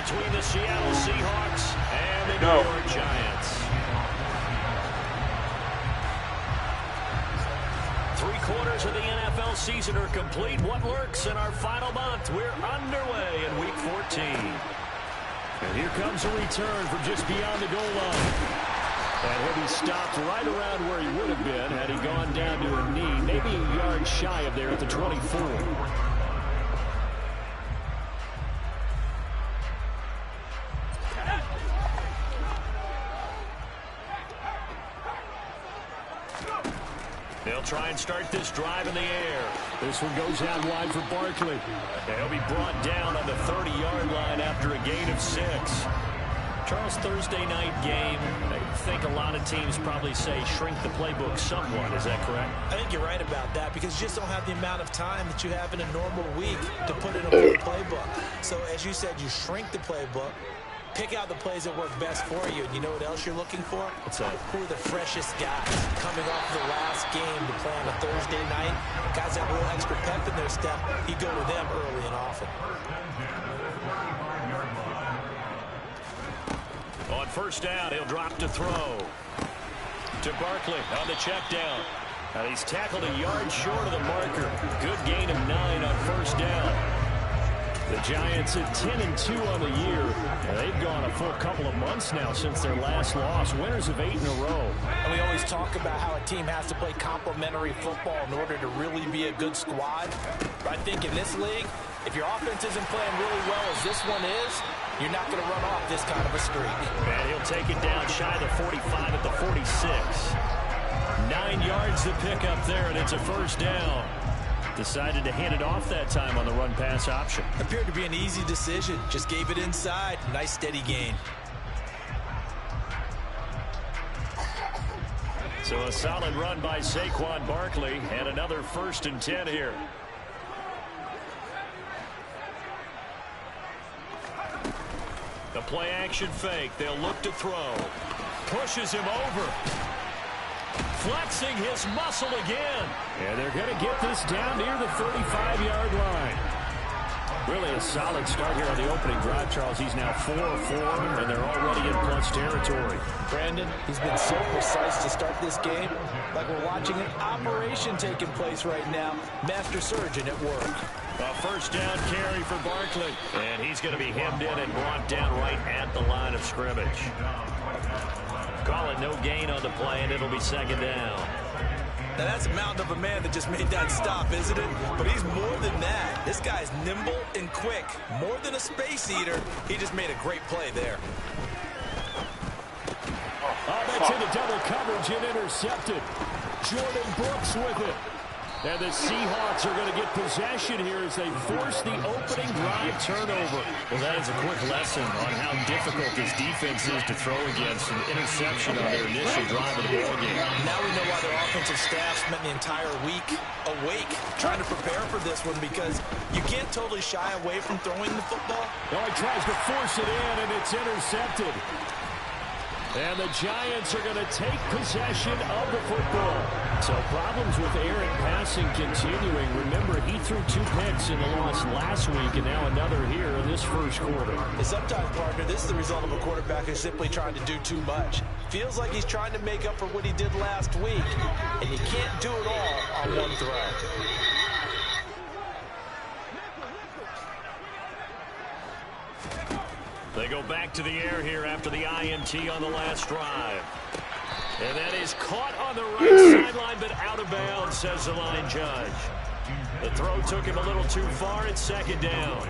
between the Seattle Seahawks and the New York Giants. 3/4 of the NFL season are complete. What lurks in our final month? We're underway in Week 14. And here comes a return from just beyond the goal line. And he'll be stopped right around where he would have been had he gone down to a knee, maybe a yard shy of there at the 24. They'll try and start this drive in the air. This one goes out wide for Barkley. They'll be brought down on the 30-yard line after a gain of 6. Charles, Thursday night game, I think a lot of teams probably say shrink the playbook somewhat. Is that correct? I think you're right about that because you just don't have the amount of time that you have in a normal week to put in a full playbook. So, as you said, you shrink the playbook. Pick out the plays that work best for you. And you know what else you're looking for? What's that? Who are the freshest guys coming off the last game to play on a Thursday night? Guys that have a little extra pep in their step, you go to them early and often. On first down, he'll drop to throw. To Barkley on the check down. And he's tackled a yard short of the marker. Good gain of 9 on first down. The Giants at 10-2 on the year. And they've gone a full couple of months now since their last loss. Winners of 8 in a row. And we always talk about how a team has to play complementary football in order to really be a good squad. But I think in this league, if your offense isn't playing really well as this one is, you're not going to run off this kind of a streak. And he'll take it down shy of the 45 at the 46. 9 yards to pick up there, and it's a first down. Decided to hand it off that time on the run-pass option. Appeared to be an easy decision. Just gave it inside. Nice steady gain. So a solid run by Saquon Barkley and another 1st and 10 here. The play action fake. They'll look to throw. Pushes him over. Flexing his muscle again. And they're going to get this down near the 35-yard line. Really a solid start here on the opening drive, Charles. He's now 4-4, and they're already in plus territory. Brandon, he's been so precise to start this game. Like we're watching an operation taking place right now. Master surgeon at work. A first down carry for Barkley. And he's going to be hemmed in and brought down right at the line of scrimmage. Call it no gain on the play, and it'll be 2nd down. Now that's a mountain of a man that just made that stop, isn't it? But he's more than that. This guy's nimble and quick. More than a space eater. He just made a great play there. Oh, that's into double coverage and intercepted. Jordan Brooks with it. And the Seahawks are going to get possession here as they force the opening drive turnover. Well, that is a quick lesson on how difficult this defense is to throw against an interception on their initial drive of the ballgame. Now we know why their offensive staff spent the entire week awake trying to prepare for this one, because you can't totally shy away from throwing the football. No, he tries to force it in, and it's intercepted. And the Giants are going to take possession of the football. So problems with errant passing continuing. Remember, he threw 2 picks in the loss last week, and now another here in this first quarter. And sometimes, partner, this is the result of a quarterback who's simply trying to do too much. Feels like he's trying to make up for what he did last week, and you can't do it all on one throw. They go back to the air here after the INT on the last drive. And that is caught on the right sideline, but out of bounds, says the line judge. The throw took him a little too far. It's 2nd down.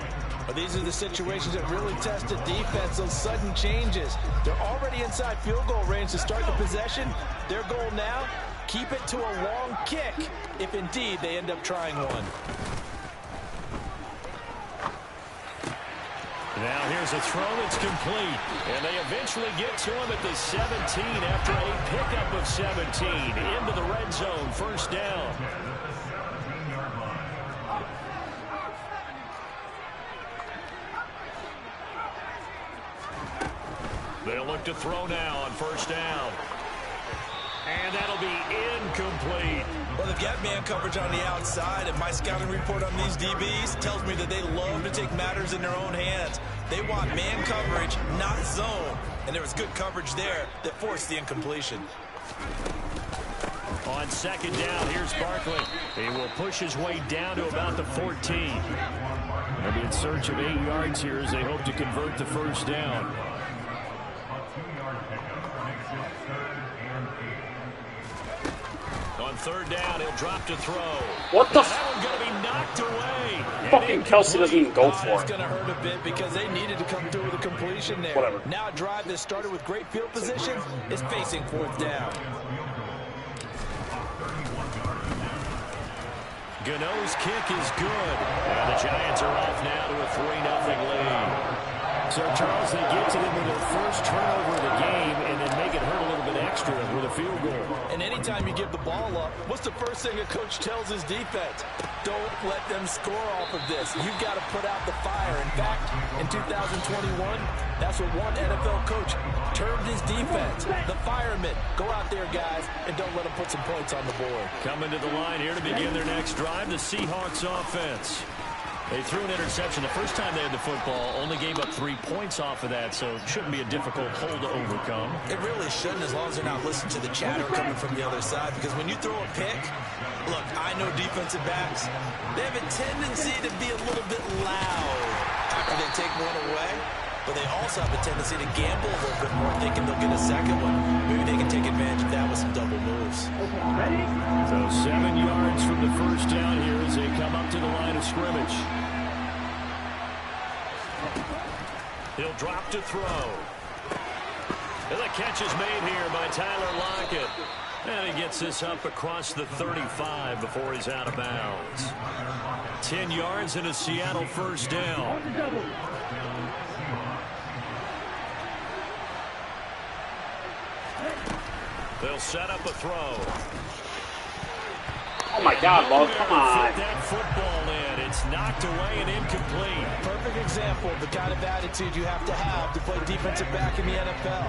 But these are the situations that really test the defense, those sudden changes. They're already inside field goal range to start the possession. Their goal now, keep it to a long kick, if indeed they end up trying one. Now here's a throw that's complete. And they eventually get to him at the 17 after a pickup of 17. Into the red zone, 1st down. They'll look to throw now on 1st down. And that'll be incomplete. Well, they've got man coverage on the outside, and my scouting report on these DBs tells me that they love to take matters in their own hands. They want man coverage, not zone. And there was good coverage there that forced the incompletion. On second down, here's Barkley. He will push his way down to about the 14. They'll be in search of 8 yards here as they hope to convert the first down. On third down, he'll drop to throw. What the? That one's going to be knocked away. Fucking Kelsey doesn't even go for It's it. going to hurt a bit because they needed to come through with a completion there. Whatever. Now a drive that started with great field position is facing fourth down. Gano's kick is good. And the Giants are off now to a 3-0 lead. So, Charles, they get to them with their first turnover of the game and then make it hurt a little bit extra with a field goal. And anytime you give the ball up, what's the first thing a coach tells his defense? Don't let them score off of this. You've got to put out the fire. In fact, in 2021, that's what one NFL coach termed his defense. The firemen. Go out there, guys, and don't let them put some points on the board. Coming to the line here to begin their next drive, the Seahawks offense. They threw an interception the first time they had the football, only gave up 3 points off of that, so it shouldn't be a difficult hole to overcome. It really shouldn't, as long as they're not listening to the chatter coming from the other side, because when you throw a pick, look, I know defensive backs, they have a tendency to be a little bit loud after they take one away, but they also have a tendency to gamble a little bit more, thinking they'll get a second one. Maybe they can take advantage of that with some double moves. So 7 yards from the first down here as they come up to the line of scrimmage. He'll drop to throw. And the catch is made here by Tyler Lockett. And he gets this up across the 35 before he's out of bounds. 10 yards and a Seattle first down. They'll set up a throw. Oh my God, Love, come on. Fit that football in. It's knocked away and incomplete. Perfect example of the kind of attitude you have to play defensive back in the NFL.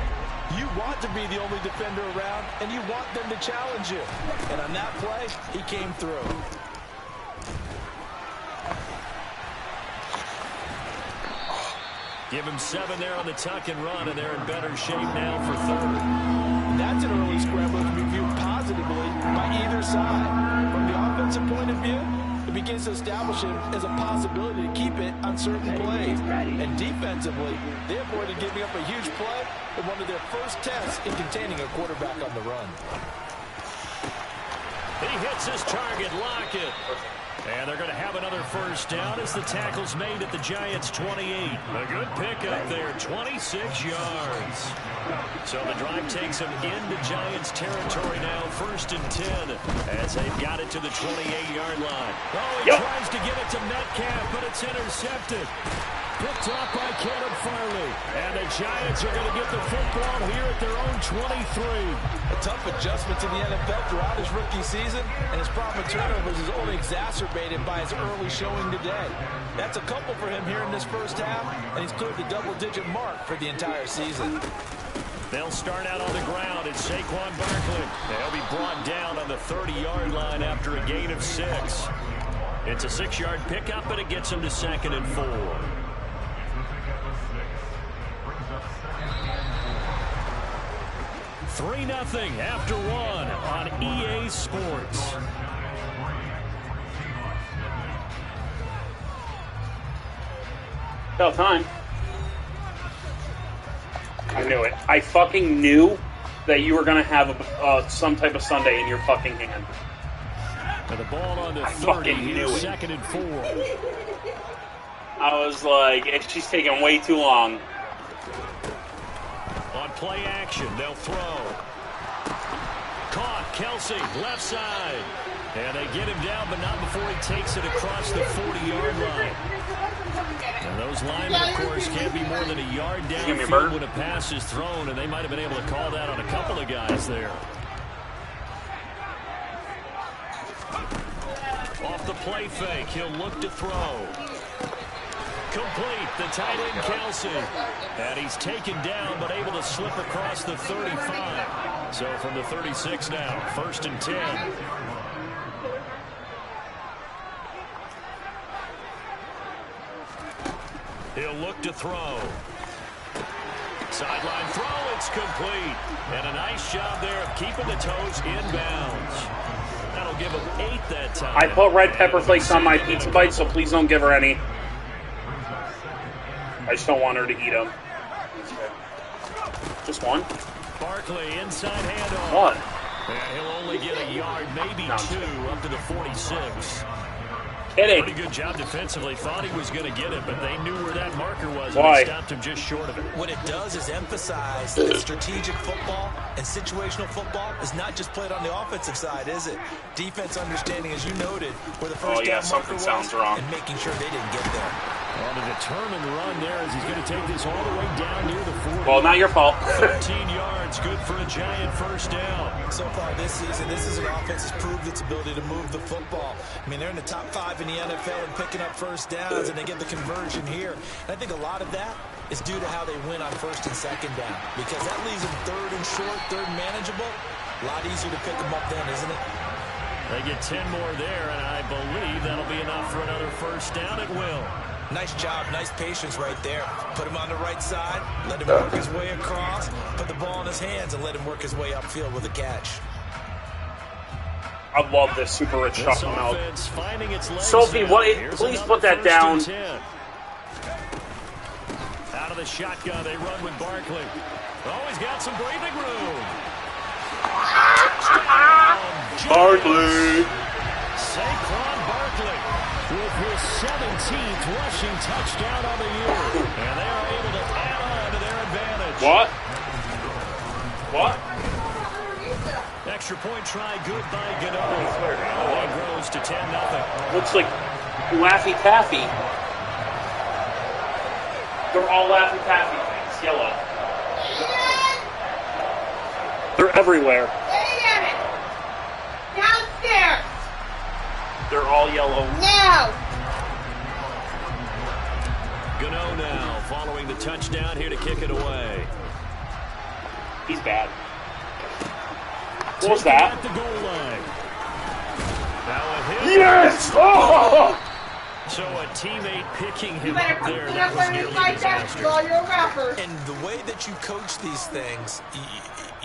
You want to be the only defender around, and you want them to challenge you. And on that play, he came through. Give him 7 there on the tuck and run, and they're in better shape now for third. That's an early scramble that can be viewed positively by either side. From the offensive point of view, it begins to establish him as a possibility to keep it on certain plays. And defensively, they avoided giving up a huge play in one of their first tests in containing a quarterback on the run. He hits his target, Lockett. And they're going to have another first down as the tackle's made at the Giants' 28. A good pickup there, 26 yards. So the drive takes them into Giants territory now, 1st and 10, as they've got it to the 28-yard line. Oh, he tries to get it to Metcalf, but it's intercepted. Picked off by Caleb Farley. And the Giants are going to get the football here at their own 23. A tough adjustment to the NFL throughout his rookie season, and his problem with turnovers is only exacerbated by his early showing today. That's a couple for him here in this first half, and he's cleared the double-digit mark for the entire season. They'll start out on the ground. It's Saquon Barkley. They'll be brought down on the 30-yard line after a gain of 6. It's a 6-yard pickup, but it gets them to 2nd and 4. 3-0 after 1 on EA Sports. About time. I knew it. I fucking knew that you were going to have some type of Sunday in your fucking hand. And the ball on the 30. Fucking knew it. 2nd and 4. I was like, she's taking way too long. On play action, they'll throw. Caught, Kelsey, left side. And they get him down, but not before he takes it across the 40-yard line. And those linemen, of course, can't be more than a yard downfield when a pass is thrown, and they might have been able to call that on a couple of guys there. Off the play fake, he'll look to throw. Complete, the tight end Kelsey. And he's taken down, but able to slip across the 35. So from the 36 now, 1st and 10. He'll look to throw. Sideline throw, it's complete. And a nice job there of keeping the toes inbounds. That'll give him 8 that time. I put red pepper flakes on my pizza bites, so please don't give her any. I just don't want her to eat them. Just one? Barkley, inside handoff. What? Yeah, he'll only get a yard, maybe 2, up to the 46. Kidding. Pretty good job defensively. Thought he was going to get it, but they knew where that marker was. Why? And they stopped him just short of it. What it does is emphasize that strategic football and situational football is not just played on the offensive side, is it? Defense understanding, as you noted, where the first down marker was, sounds wrong. and making sure they didn't get there. And a determined run there as he's going to take this all the way down near the 40. Well, not your fault. 13 yards, good for a giant first down. So far this season, this is an offense that's proved its ability to move the football. I mean, they're in the top 5 in the NFL and picking up first downs, and they get the conversion here. And I think a lot of that is due to how they win on first and second down, because that leaves them third and short, third and manageable. A lot easier to pick them up then, isn't it? They get 10 more there, and I believe that'll be enough for another first down at will. Nice job, nice patience right there. Put him on the right side, let him work his way across, put the ball in his hands, and let him work his way upfield with a catch. I love this super rich chocolate milk. Finding its legs. Sophie, please put that down. Out of the shotgun, they run with Barkley. Oh, he's got some breathing room. Barkley. Saquon Barkley with his 17th rushing touchdown on the year. And they are able to add on to their advantage. What? Extra point try, good by Gano. The lead grows to 10-0. Looks like Laffy Taffy. They're all Laffy Taffy things. Yellow. They're everywhere. Downstairs. They're all yellow. Now. Gano now following the touchdown here to kick it away. He's bad. What was that? At the goal line. Now a hit. Yes! Oh! So a teammate picking him You better up put there. it That up was on nearly inside desk disastrous. while you're rappers. And the way that you coach these things,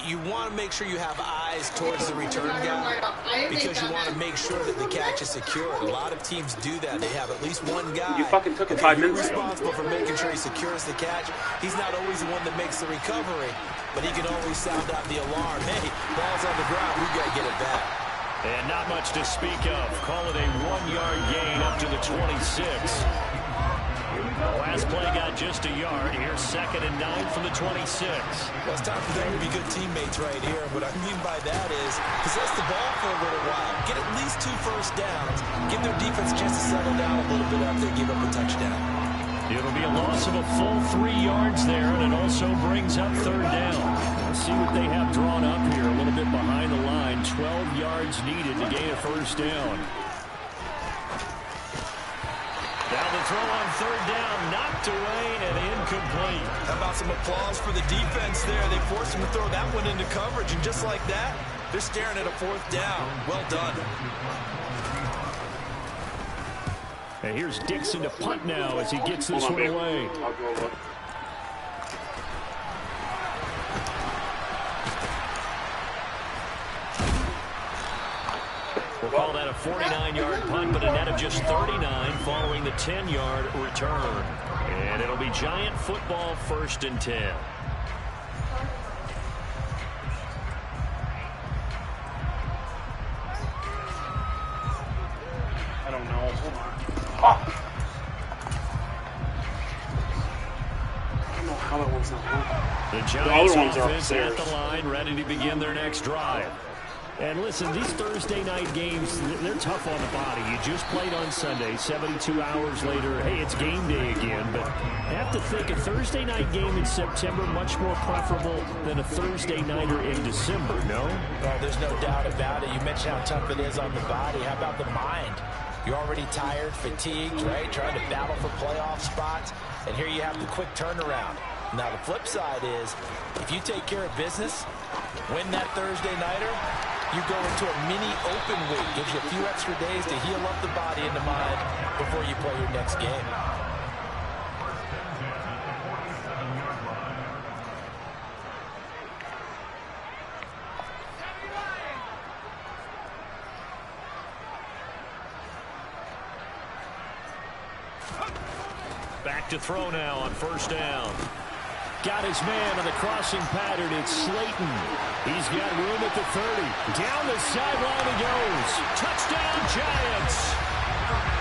you want to make sure you have eyes towards the return guy, because you want to make sure that the catch is secure. A lot of teams do that. They have at least one guy. You fucking took it 5 minutes ago. Responsible for making sure he secures the catch. He's not always the one that makes the recovery, but he can always sound out the alarm. Hey, ball's on the ground. We got to get it back. And not much to speak of. Call it a 1-yard gain up to the 26. The last play got just a yard. Here's 2nd and 9 from the 26. Well, it's time for them to be good teammates right here. What I mean by that is possess the ball for a little while. Get at least 2 first downs. Give their defense a chance to settle down a little bit after they give up a touchdown. It'll be a loss of a full 3 yards there, and it also brings up 3rd down. We'll see what they have drawn up here. A little bit behind the line. 12 yards needed to gain a first down. Now the throw on 3rd down, knocked away and incomplete. How about some applause for the defense there? They forced him to throw that one into coverage, and just like that, they're staring at a 4th down. Well done. And here's Dixon to punt now as he gets this one away. I'll go look. We'll call that a 49-yard punt, but a net of just 39 following the 10-yard return. And it'll be Giant football 1st and 10. I don't know. Hold on. Oh. I don't know how that one's not working. The Giants other ones are offense at upstairs. the line, ready to begin their next drive. And listen, these Thursday night games, they're tough on the body. You just played on Sunday, 72 hours later, hey, it's game day again. But I have to think a Thursday night game in September much more preferable than a Thursday nighter in December, no? Well, there's no doubt about it. You mentioned how tough it is on the body. How about the mind? You're already tired, fatigued, right? Trying to battle for playoff spots. And here you have the quick turnaround. Now, the flip side is, if you take care of business, win that Thursday nighter, you go into a mini open week. Gives you a few extra days to heal up the body and the mind before you play your next game. Back to throw now on first down. Got his man on the crossing pattern. It's Slayton. He's got room at the 30. Down the sideline he goes. Touchdown, Giants.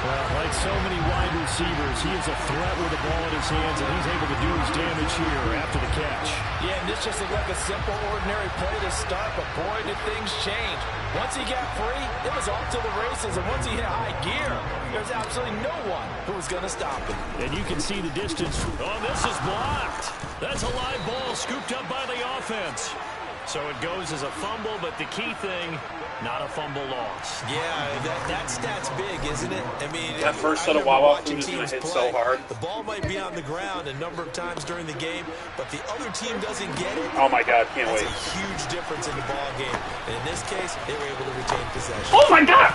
Well, like so many wide receivers, he is a threat with the ball in his hands, and he's able to do his damage here after the catch. Yeah, and this just looked like a simple, ordinary play to start, but boy, did things change. Once he got free, it was off to the races, and once he hit high gear, there's absolutely no one who was going to stop him. And you can see the distance. Oh, this is blocked. That's a live ball scooped up by the offense. So it goes as a fumble, but the key thing, not a fumble loss. Yeah, that stat's big, isn't it? I mean, that first set of Wawa teams hit so hard. The ball might be on the ground a number of times during the game, but the other team doesn't get it. Oh my God, can't wait. That's a huge difference in the ball game. And in this case, they were able to retain possession. Oh my God!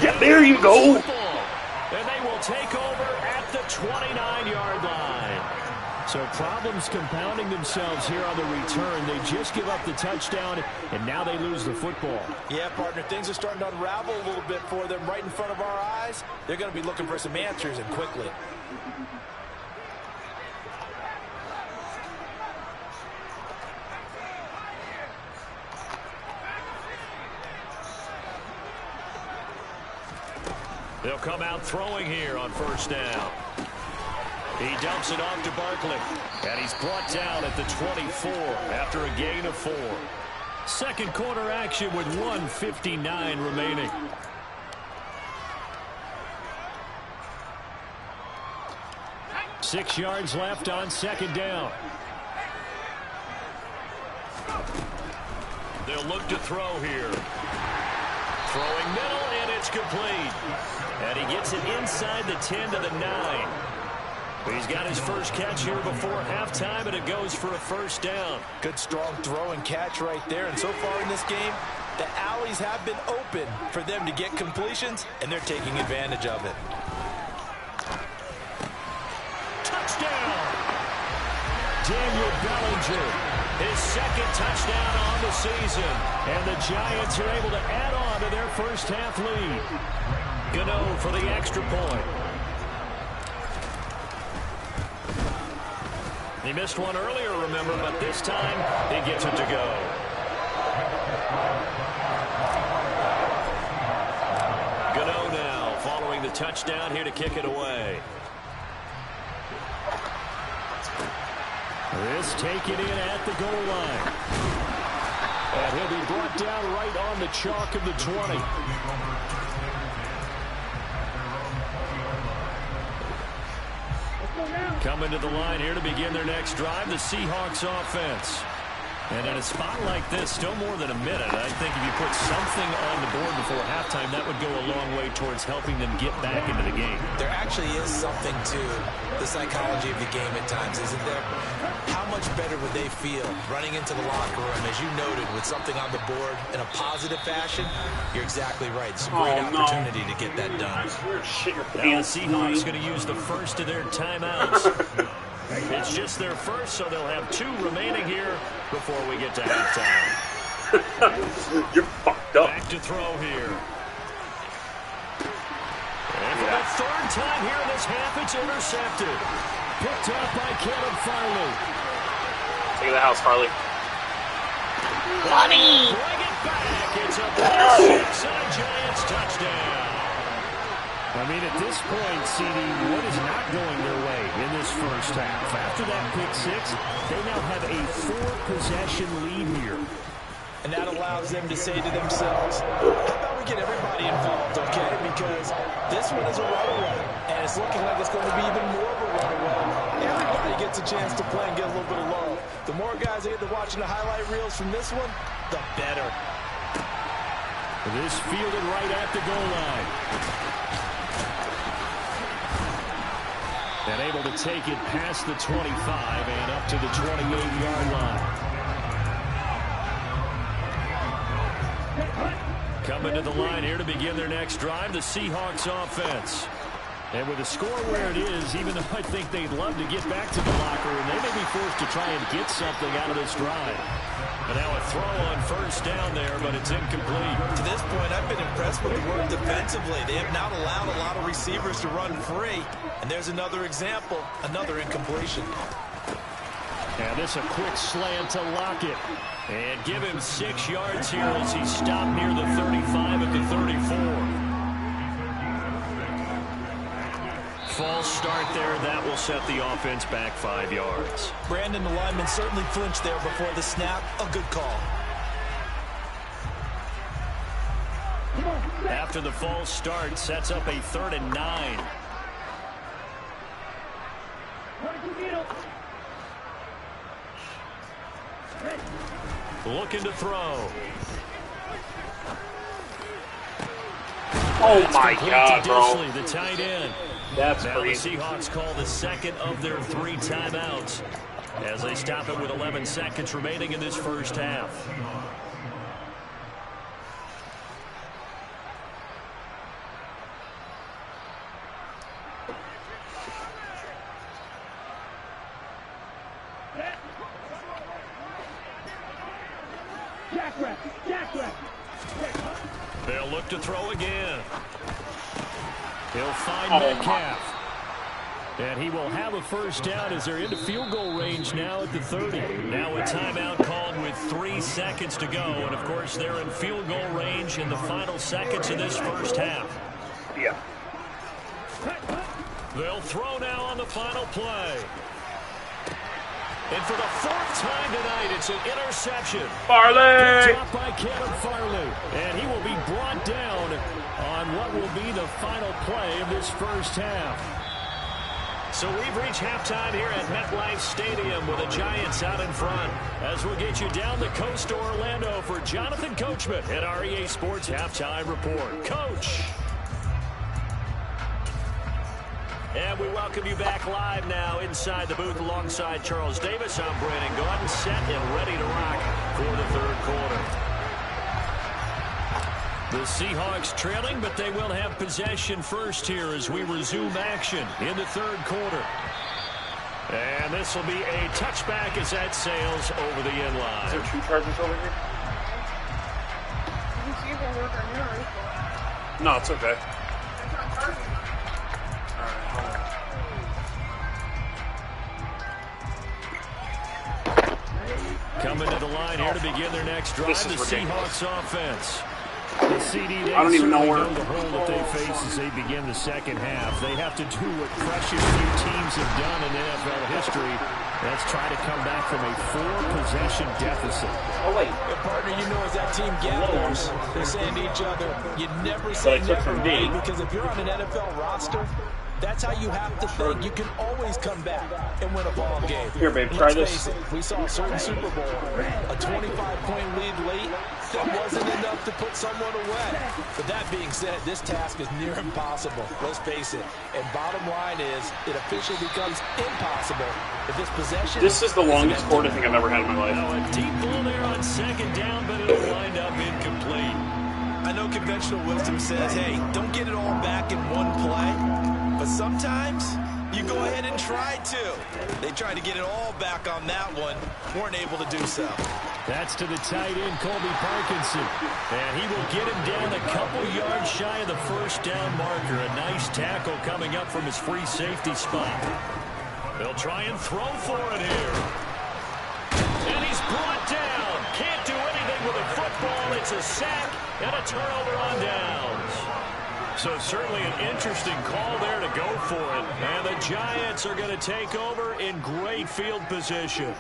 Yeah, there you go. And they will take over at the 29-yard line. So problems compounding themselves here on the return. They just give up the touchdown, and now they lose the football. Yeah, partner, things are starting to unravel a little bit for them right in front of our eyes. They're going to be looking for some answers, and quickly. They'll come out throwing here on first down. He dumps it off to Barkley, and he's brought down at the 24 after a gain of 4. Second quarter action with 1:59 remaining. Six yards left on second down. They'll look to throw here. Throwing middle, and it's complete. And he gets it inside the 10 to the 9. He's got his first catch here before halftime, and it goes for a first down. Good, strong throw and catch right there. And so far in this game, the alleys have been open for them to get completions, and they're taking advantage of it. Touchdown! Daniel Bellinger, his second touchdown on the season. And the Giants are able to add on to their first half lead. Gano for the extra point. He missed one earlier, remember, but this time he gets it to go. Gano now following the touchdown here to kick it away. This taken in at the goal line. And he'll be brought down right on the chalk of the 20. Coming to the line here to begin their next drive, the Seahawks offense. And in a spot like this, still more than a minute, I think if you put something on the board before halftime, that would go a long way towards helping them get back into the game. There actually is something to the psychology of the game at times, isn't there? How much better would they feel running into the locker room, as you noted, with something on the board in a positive fashion? You're exactly right. It's a great opportunity to get that done. Now the Seahawks going to use the first of their timeouts. It's just their first, so they'll have 2 remaining here before we get to halftime. You're fucked up. Back to throw here. And for the third time here in this half, it's intercepted. Picked up by Caleb Farley. Take it to the house, Farley. Bring it back. It's a pick 6 and a Giants touchdown. I mean, at this point, CD, what is not going their way in this first half? After that pick 6, they now have a 4-possession lead here. And that allows them to say to themselves, how about we get everybody involved, okay? Because this one is a runaway, and it's looking like it's going to be even more of a runaway. Everybody gets a chance to play and get a little bit of love. The more guys that get to watching the highlight reels from this one, the better. This fielded right at the goal line. And able to take it past the 25 and up to the 28-yard line. Coming to the line here to begin their next drive, the Seahawks offense. And with the score where it is, even though I think they'd love to get back to the locker room, they may be forced to try and get something out of this drive. And now a throw on first down there, but it's incomplete. To this point, I've been impressed with the work defensively. They have not allowed a lot of receivers to run free. And there's another example, another incompletion. And this a quick slant to Lockett. And give him 6 yards here as he stopped near the 35 at the 34. False start there. That will set the offense back 5 yards. Brandon, the lineman certainly flinched there before the snap. A good call. After the false start, sets up a 3rd and 9. Looking to throw. Oh my God, bro. Disley, the tight end. That's now crazy. The Seahawks call the second of their 3 timeouts as they stop it with 11 seconds remaining in this first half. They'll look to throw again. He'll find Metcalf. And he will have a first down as they're into field goal range now at the 30. Now a timeout called with 3 seconds to go. And, of course, they're in field goal range in the final seconds of this first half. Yeah. They'll throw now on the final play. And for the 4th time tonight, it's an interception. Farley! Dropped by Caleb Farley. And he will be brought down on what will be the final play of this first half. So we've reached halftime here at MetLife Stadium with the Giants out in front. As we'll get you down the coast to Orlando for Jonathan Coachman at our EA Sports Halftime Report. Coach! And we welcome you back live now inside the booth alongside Charles Davis. I'm Brandon Gaudin, set and ready to rock for the 3rd quarter. The Seahawks trailing, but they will have possession first here as we resume action in the 3rd quarter. And this will be a touchback as that sails over the end line. Is there 2 charges over here? No, it's okay. Coming to the line here to begin their next drive, the Seahawks offense. The CD, I don't even know where the hole that they face as they begin the second half. They have to do what precious few teams have done in NFL history. That's try to come back from a 4-possession deficit. Oh, wait. Your partner, you know, as that team gathers, they're saying to each other, you never say never, right? Because if you're on an NFL roster, that's how you have to think. You can always come back and win a ball game. Here, babe, try this. We saw a certain Super Bowl, a 25-point lead late. That wasn't enough to put someone away. But that being said, this task is near impossible. Let's face it. And bottom line is, it officially becomes impossible if this possession... This is the longest quarter thing I've ever had in my life. Now a deep ball there on 2nd down, but it'll wind up incomplete. I know conventional wisdom says, hey, don't get it all back in one play. But sometimes you go ahead and try to. They tried to get it all back on that one. Weren't able to do so. That's to the tight end, Colby Parkinson. And he will get him down a couple yards shy of the first down marker. A nice tackle coming up from his free safety spot. They'll try and throw for it here. And he's brought down. Can't do anything with a football. It's a sack and a turnover on downs. So certainly an interesting call there to go for it. And the Giants are going to take over in great field position.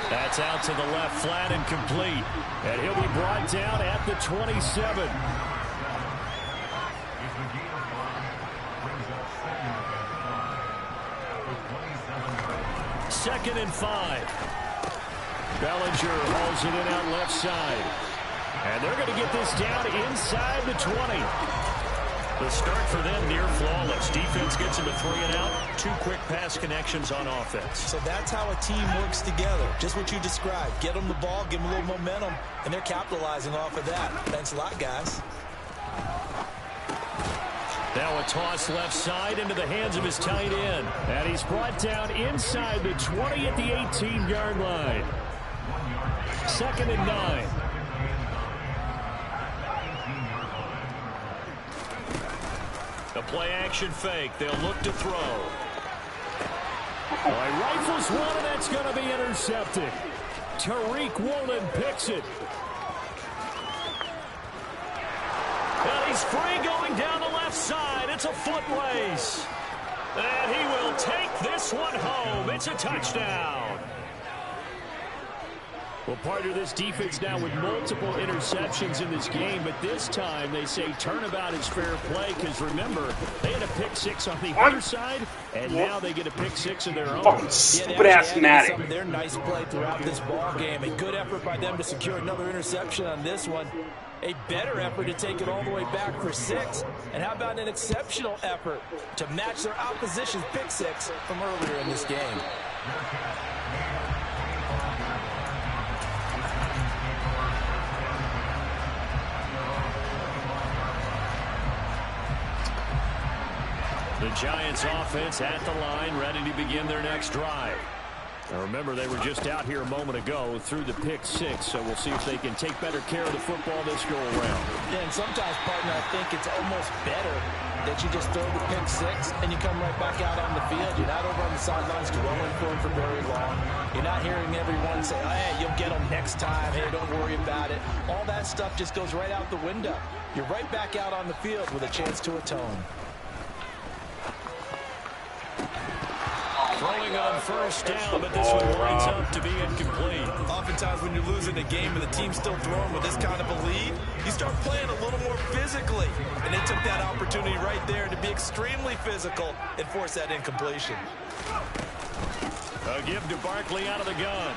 That's out to the left, flat and complete. And he'll be brought down at the 27. Second and 5. Bellinger hauls it in out left side. And they're going to get this down inside the 20. The start for them near flawless. Defense gets him to 3 and out. 2 quick pass connections on offense. So that's how a team works together. Just what you described. Get them the ball, give them a little momentum, and they're capitalizing off of that. Thanks a lot, guys. Now a toss left side into the hands of his tight end. And he's brought down inside the 20 at the 18-yard line. 2nd and 9. The play-action fake. They'll look to throw. Rifles one, and that's going to be intercepted. Tariq Woolen picks it. And he's free going down the left side. It's a foot race. And he will take this one home. It's a touchdown. Well, part of this defense now with multiple interceptions in this game, but this time they say turnabout is fair play because, remember, they had a pick 6 on the other side, and now they get a pick 6 of their own. Fucking stupid-ass Matty. Some of their nice play throughout this ball game. A good effort by them to secure another interception on this one. A better effort to take it all the way back for 6. And how about an exceptional effort to match their opposition's pick 6 from earlier in this game? The Giants offense at the line, ready to begin their next drive. Now remember, they were just out here a moment ago through the pick 6, so we'll see if they can take better care of the football this go around. Yeah, and sometimes, partner, I think it's almost better that you just throw the pick 6 and you come right back out on the field. You're not over on the sidelines dwelling for him for very long. You're not hearing everyone say, oh, hey, you'll get them next time. Hey, don't worry about it. All that stuff just goes right out the window. You're right back out on the field with a chance to atone. Throwing on first down, but this one winds up to be incomplete. Oftentimes when you're losing a game and the team's still throwing with this kind of a lead, you start playing a little more physically. And they took that opportunity right there to be extremely physical and force that incompletion. A give to Barkley out of the gun.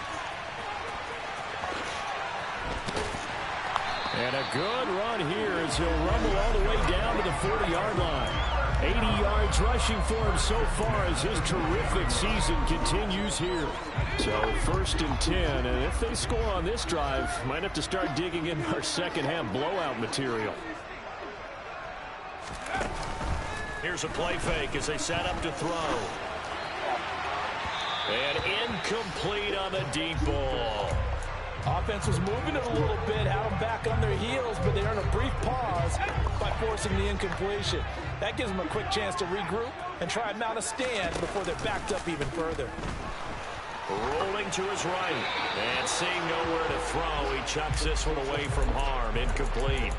And a good run here as he'll rumble all the way down to the 40-yard line. 80 yards rushing for him so far as his terrific season continues here. So 1st and 10, and if they score on this drive, might have to start digging in our second-half blowout material. Here's a play fake as they set up to throw. And incomplete on the deep ball. Offense was moving it a little bit, had them back on their heels, but they earned a brief pause by forcing the incompletion. That gives them a quick chance to regroup and try and mount a stand before they're backed up even further. Rolling to his right, and seeing nowhere to throw, he chucks this one away from harm. Incomplete.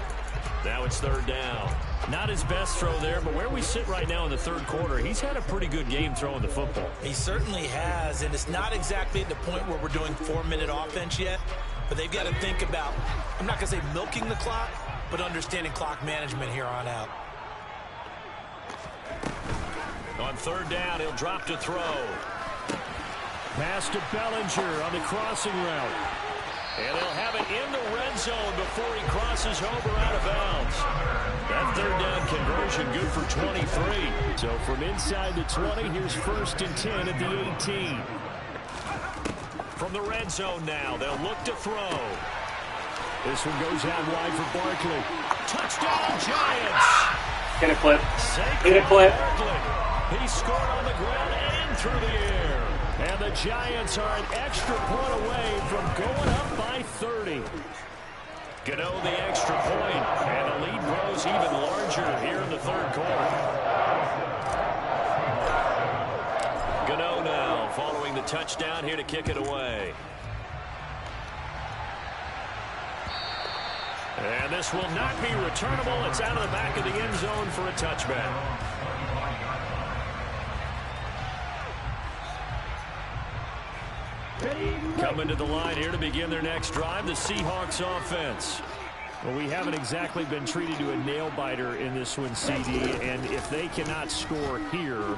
Now it's 3rd down. Not his best throw there, but where we sit right now in the 3rd quarter, he's had a pretty good game throwing the football. He certainly has, and it's not exactly at the point where we're doing 4-minute offense yet, but they've got to think about, I'm not going to say milking the clock, but understanding clock management here on out. On 3rd down, he'll drop to throw. Pass to Bellinger on the crossing route. And they'll have it in the red zone before he crosses over out of bounds. That 3rd down conversion good for 23. So from inside the 20, here's 1st and 10 at the 18. From the red zone now, they'll look to throw. This one goes out wide for Barkley. Touchdown, Giants! Get a clip. Get a clip. He scored on the ground and through the air. And the Giants are an extra point away from going up by 30. Gano the extra point, and the lead grows even larger here in the 3rd quarter. Gano now following the touchdown here to kick it away. And this will not be returnable. It's out of the back of the end zone for a touchback. Coming to the line here to begin their next drive, the Seahawks offense. Well, we haven't exactly been treated to a nail-biter in this one, CD, and if they cannot score here,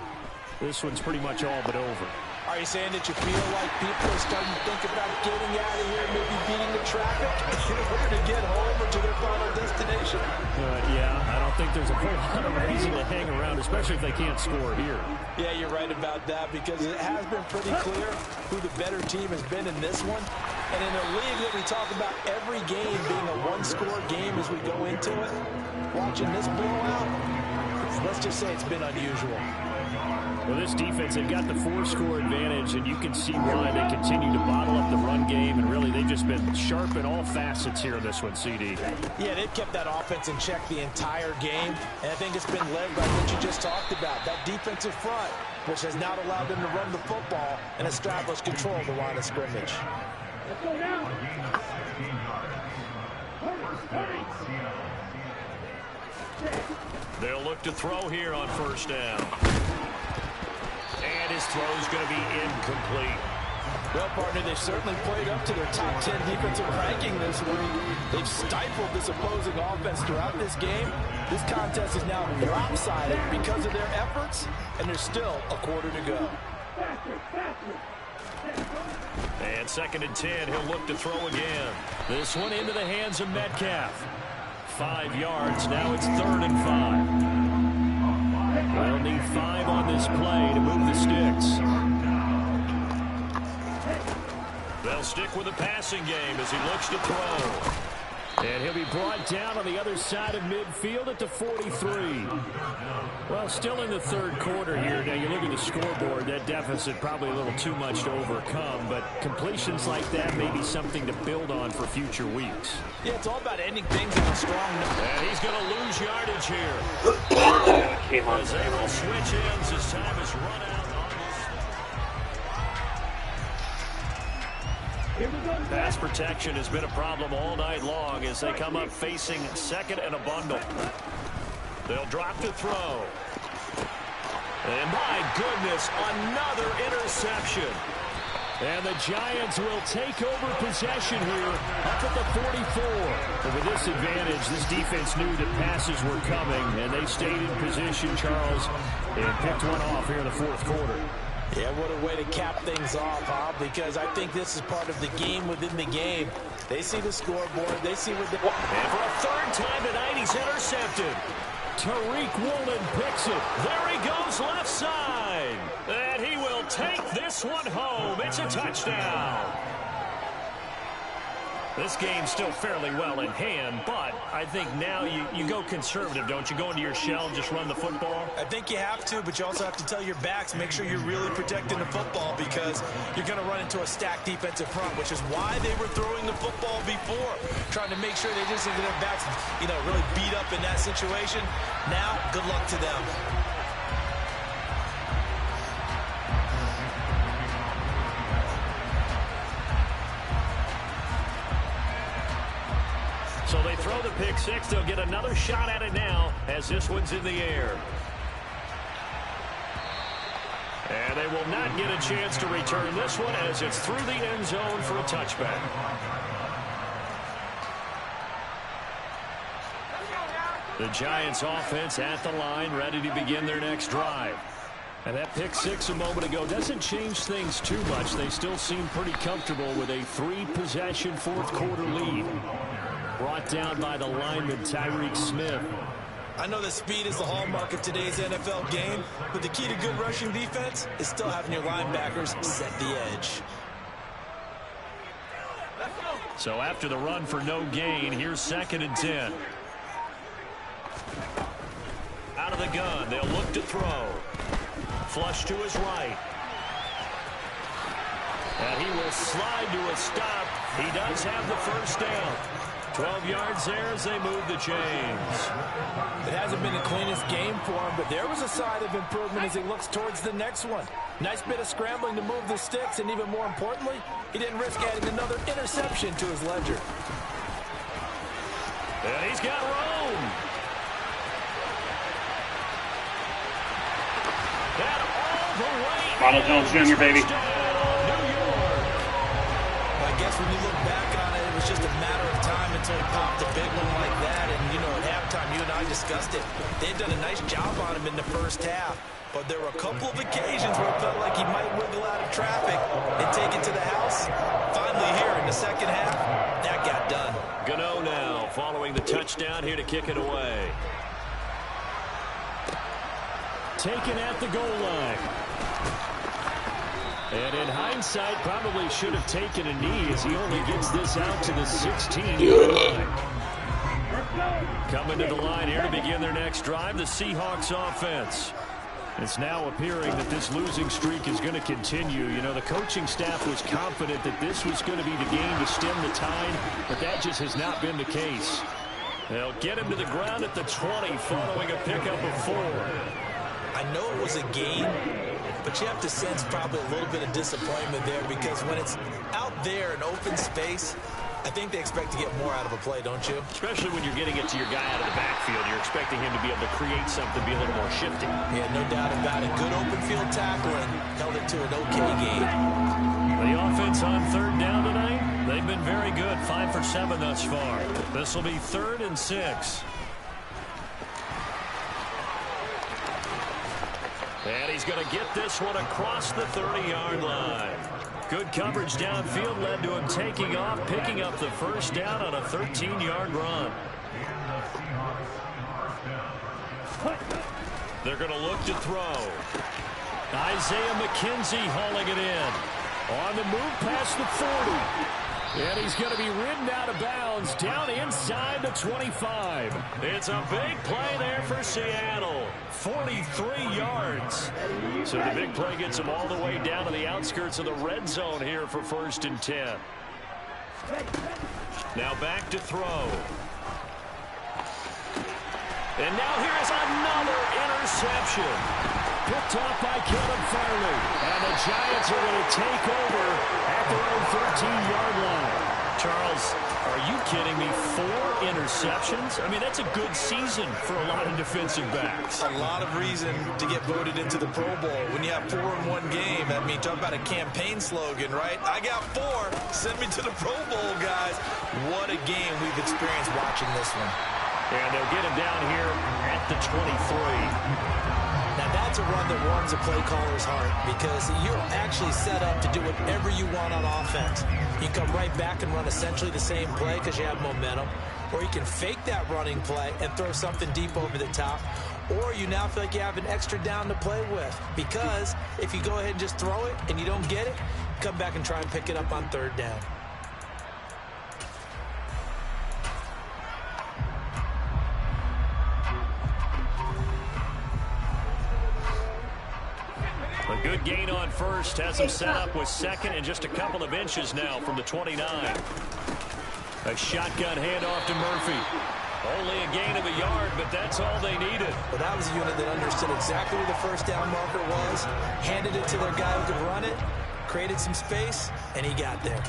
this one's pretty much all but over. Are you saying that you feel like people are starting to think about getting out of here, maybe beating the traffic in order to get home or to their final destination? Yeah, I don't think think there's a whole lot of reason to hang around, especially if they can't score here. Yeah, you're right about that, because it has been pretty clear who the better team has been in this one. And in a league that we talk about every game being a one-score game as we go into it, watching this blowout, let's just say it's been unusual. Well, this defense, they've got the 4-score advantage, and you can see why they continue to bottle up the run game, and really they've just been sharp in all facets here in this one, CD. Yeah, they've kept that offense in check the entire game, and I think it's been led by what you just talked about, that defensive front, which has not allowed them to run the football and establish control of the line of scrimmage. Let's go now. They'll look to throw here on first down. And his throw is going to be incomplete. Well, partner, they've certainly played up to their top 10 defensive ranking this week. They've stifled this opposing offense throughout this game. This contest is now lopsided because of their efforts, and there's still a quarter to go. And 2nd and 10, he'll look to throw again. This one into the hands of Metcalf. 5 yards, now it's 3rd and 5. They'll need 5 on this play to move the sticks. They'll stick with the passing game as he looks to throw. And he'll be brought down on the other side of midfield at the 43. Well, still in the 3rd quarter here. Now, you look at the scoreboard, that deficit probably a little too much to overcome, but completions like that may be something to build on for future weeks. Yeah, it's all about ending things on a strong note. And he's going to lose yardage here. As they will switch ends as time has run out. Pass protection has been a problem all night long as they come up facing 2nd and a bundle. They'll drop to throw. And my goodness, another interception. And the Giants will take over possession here up at the 44. But with this advantage, this defense knew that passes were coming, and they stayed in position, Charles, and picked one off here in the 4th quarter. Yeah, what a way to cap things off, huh? Because I think this is part of the game within the game. They see the scoreboard. They see what the... And for a 3rd time tonight, he's intercepted. Tariq Woolen picks it. There he goes left side. And he will take this one home. It's a touchdown. This game's still fairly well in hand, but I think now you go conservative, don't you? Go into your shell and just run the football? I think you have to, but you also have to tell your backs, make sure you're really protecting the football because you're going to run into a stacked defensive front, which is why they were throwing the football before, trying to make sure they just didn't get their backs, really beat up in that situation. Now, good luck to them. So they throw the pick six. They'll get another shot at it now as this one's in the air. And they will not get a chance to return this one as it's through the end zone for a touchback. The Giants offense at the line, ready to begin their next drive. And that pick six a moment ago doesn't change things too much. They still seem pretty comfortable with a 3-possession 4th quarter lead. Brought down by the lineman, Tyreek Smith. I know that speed is the hallmark of today's NFL game, but the key to good rushing defense is still having your linebackers set the edge. So after the run for no gain, here's 2nd and 10. Out of the gun, they'll look to throw. Flush to his right. And he will slide to a stop. He does have the first down. 12 yards there as they move the chains. It hasn't been the cleanest game for him, but there was a sign of improvement as he looks towards the next one. Nice bit of scrambling to move the sticks, and even more importantly, he didn't risk adding another interception to his ledger. And he's got room. And all the way. Ronald Jones Jr., baby. I guess when you look back on it, it was just a matter of time until he popped a big one like that. And, at halftime, you and I discussed it. They had done a nice job on him in the first half. But there were a couple of occasions where it felt like he might wiggle out of traffic and take it to the house. Finally here in the second half, that got done. Gano now following the touchdown here to kick it away. taken at the goal line. And in hindsight, probably should have taken a knee as he only gets this out to the 16-yard line. Coming to the line here to begin their next drive, the Seahawks offense. It's now appearing that this losing streak is going to continue. You know, the coaching staff was confident that this was going to be the game to stem the tide, but that just has not been the case. They'll get him to the ground at the 20 following a pickup of 4. I know it was a game, but you have to sense probably a little bit of disappointment there because when it's out there in open space, I think they expect to get more out of a play, don't you? Especially when you're getting it to your guy out of the backfield. You're expecting him to be able to create something, be a little more shifty. Yeah, no doubt about it. Good open field tackling. Held it to an okay game. The offense on third down tonight, they've been very good. 5 for 7 thus far. This will be 3rd and 6. And he's going to get this one across the 30-yard line. Good coverage downfield led to him taking off, picking up the first down on a 13-yard run. They're going to look to throw. Isaiah McKenzie hauling it in. On the move past the 40. And he's going to be ridden out of bounds down inside the 25. It's a big play there for Seattle. 43 yards. So the big play gets him all the way down to the outskirts of the red zone here for 1st and 10. Now back to throw. And now here's another interception. Picked off by Caleb Farley. And the Giants are going to take over at their own 13-yard line. Charles, are you kidding me? 4 interceptions? I mean, that's a good season for a lot of defensive backs. A lot of reason to get voted into the Pro Bowl. When you have 4 in one game, I mean, talk about a campaign slogan, right? I got 4. Send me to the Pro Bowl, guys. What a game we've experienced watching this one. And they'll get him down here at the 23. Now, that's a run that warms a play caller's heart because you're actually set up to do whatever you want on offense. You can come right back and run essentially the same play because you have momentum, or you can fake that running play and throw something deep over the top, or you now feel like you have an extra down to play with because if you go ahead and just throw it and you don't get it, come back and try and pick it up on 3rd down. A good gain on first has him set up with 2nd and just a couple of inches now from the 29. A shotgun handoff to Murphy. Only a gain of a yard, but that's all they needed. Well, that was a unit that understood exactly where the first down marker was, handed it to their guy who could run it, created some space, and he got there.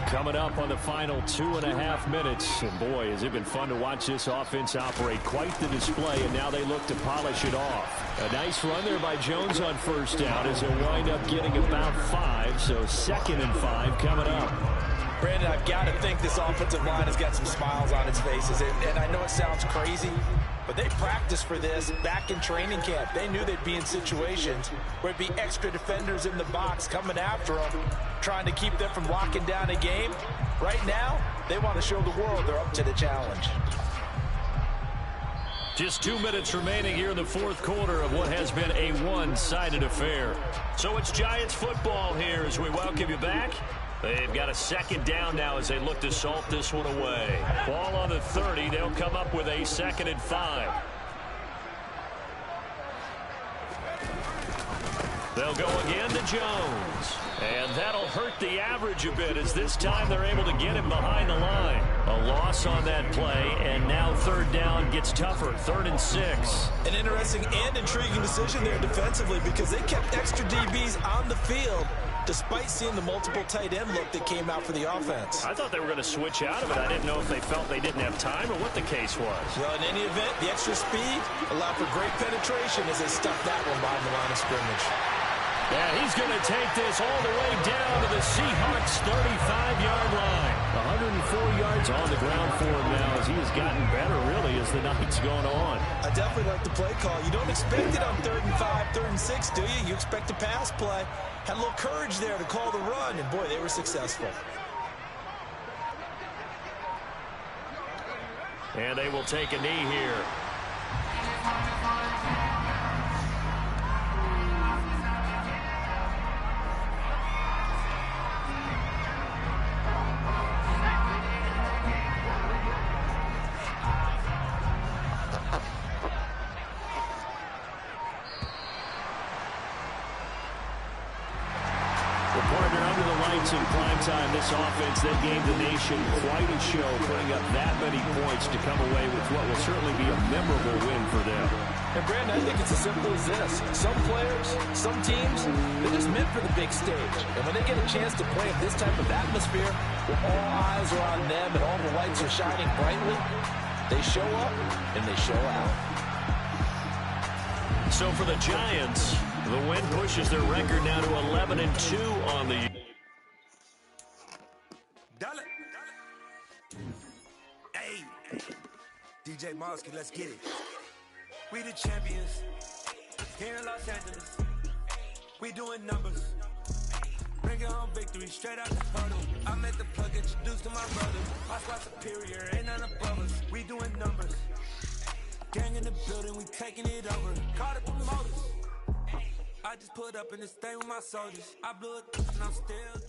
Coming up on the final 2.5 minutes. And boy, has it been fun to watch this offense operate. Quite the display, and now they look to polish it off. A nice run there by Jones on first down as they'll wind up getting about 5. So 2nd and 5 coming up. Brandon, I've got to think this offensive line has got some smiles on its faces. And I know it sounds crazy, but they practiced for this back in training camp. They knew they'd be in situations where it'd be extra defenders in the box coming after them, trying to keep them from locking down a game. Right now, they want to show the world they're up to the challenge. Just 2 minutes remaining here in the 4th quarter of what has been a one-sided affair. So it's Giants football here as we welcome you back. They've got a 2nd down now as they look to salt this one away. Ball on the 30. They'll come up with a 2nd and 5. They'll go again to Jones. And that'll hurt the average a bit as this time they're able to get him behind the line. A loss on that play, and now 3rd down gets tougher. 3rd and 6. An interesting and intriguing decision there defensively because they kept extra DBs on the field despite seeing the multiple tight end look that came out for the offense. I thought they were going to switch out of it. I didn't know if they felt they didn't have time or what the case was. Well, in any event, the extra speed allowed for great penetration as they stuffed that one behind the line of scrimmage. Yeah, he's going to take this all the way down to the Seahawks' 35-yard line. 104 yards on the ground for him now as he has gotten better, really, as the night's gone on. I definitely like the play call. You don't expect it on 3rd and 5, 3rd and 6, do you? You expect a pass play. Had a little courage there to call the run, and, boy, they were successful. And they will take a knee here. In prime time, this offense that gave the nation quite a show, putting up that many points to come away with what will certainly be a memorable win for them. And Brandon, I think it's as simple as this. Some players, some teams, they're just meant for the big stage. And when they get a chance to play in this type of atmosphere, where all eyes are on them and all the lights are shining brightly, they show up and they show out. So for the Giants, the win pushes their record now to 11-2 on the year. Hey, DJ Mosky, let's get it. We the champions here in Los Angeles. We doing numbers. Bring it home victory straight out the huddle. I met the plug, introduced to my brother. My squad superior, ain't none above us. We doing numbers. Gang in the building, we taking it over. Call the promoters. I just put up in this thing with my soldiers. I blew it and I'm still